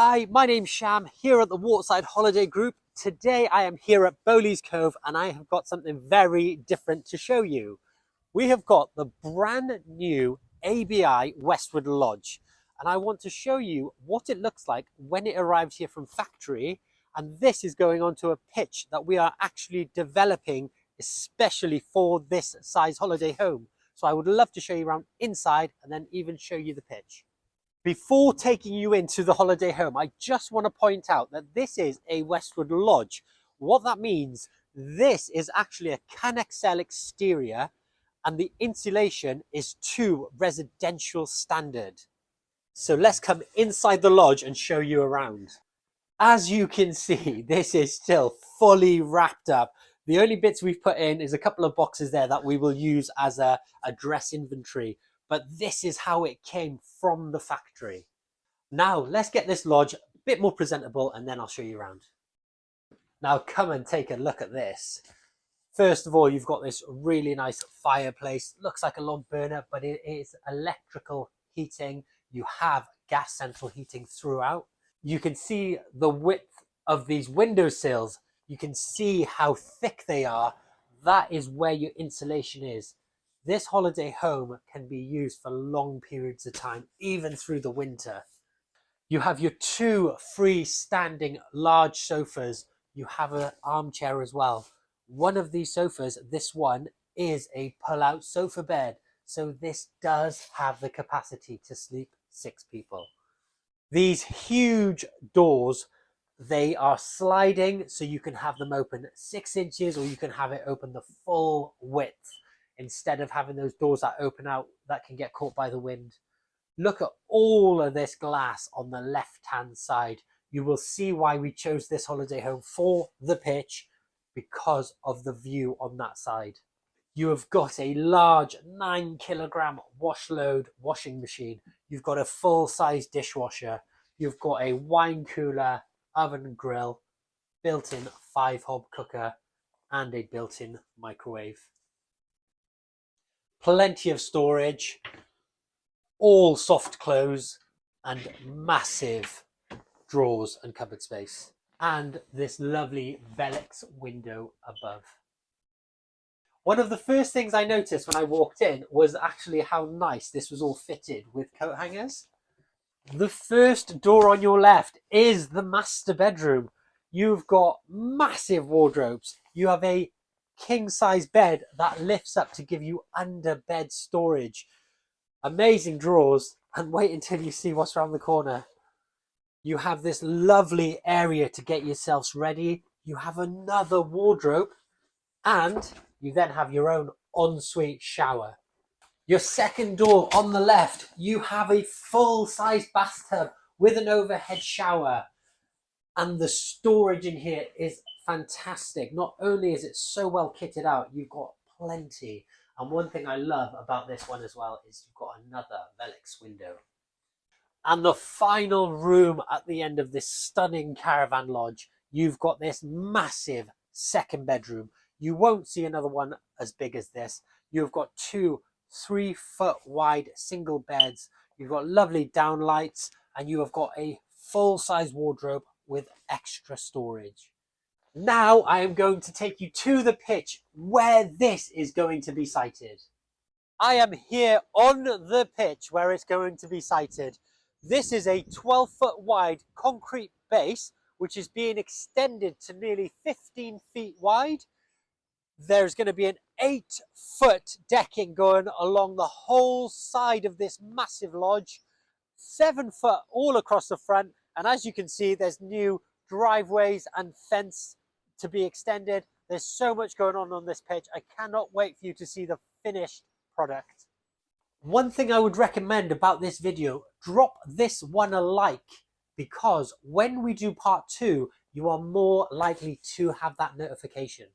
Hi, my name's Sham here at the Waterside Holiday Group. Today I am here at Bowleaze Cove and I have got something very different to show you. We have got the brand new ABI Westwood Lodge and I want to show you what it looks like when it arrives here from factory, and this is going onto a pitch that we are actually developing especially for this size holiday home. So I would love to show you around inside and then even show you the pitch. Before taking you into the holiday home, I just want to point out that this is a Westwood Lodge. What that means, this is actually a CanExcel exterior and the insulation is to residential standard. So let's come inside the lodge and show you around. As you can see, this is still fully wrapped up. The only bits we've put in is a couple of boxes there that we will use as a dress inventory. But this is how it came from the factory. Now let's get this lodge a bit more presentable and then I'll show you around. Now come and take a look at this. First of all, you've got this really nice fireplace. Looks like a log burner, but it is electrical heating. You have gas central heating throughout. You can see the width of these windowsills. You can see how thick they are. That is where your insulation is. This holiday home can be used for long periods of time, even through the winter. You have your two freestanding large sofas. You have an armchair as well. One of these sofas, this one, is a pull-out sofa bed. So this does have the capacity to sleep 6 people. These huge doors, they are sliding, so you can have them open 6 inches or you can have it open the full width, instead of having those doors that open out that can get caught by the wind. Look at all of this glass on the left-hand side. You will see why we chose this holiday home for the pitch, because of the view on that side. You have got a large 9-kilogram wash load washing machine. You've got a full-size dishwasher. You've got a wine cooler, oven and grill, built-in 5-hob cooker, and a built-in microwave. Plenty of storage, all soft close, and massive drawers and cupboard space. And this lovely Velux window above. One of the first things I noticed when I walked in was actually how nice this was all fitted with coat hangers. The first door on your left is the master bedroom. You've got massive wardrobes. You have a king-size bed that lifts up to give you under bed storage. Amazing drawers, and wait until you see what's around the corner. You have this lovely area to get yourselves ready. You have another wardrobe, and you then have your own ensuite shower. Your second door on the left, you have a full-size bathtub with an overhead shower. And the storage in here is fantastic. Not only is it so well kitted out, you've got plenty. And one thing I love about this one as well is you've got another Velux window. And the final room at the end of this stunning caravan lodge, you've got this massive second bedroom. You won't see another one as big as this. You've got 2 3-foot wide single beds. You've got lovely downlights, and you have got a full-size wardrobe with extra storage. Now I am going to take you to the pitch where this is going to be sited. I am here on the pitch where it's going to be sited. This is a 12-foot wide concrete base, which is being extended to nearly 15 feet wide. There's going to be an 8-foot decking going along the whole side of this massive lodge, 7 foot all across the front. And as you can see, there's new driveways and fence to be extended. There's so much going on this pitch. I cannot wait for you to see the finished product. One thing I would recommend about this video, drop this one a like, because when we do part 2, you are more likely to have that notification.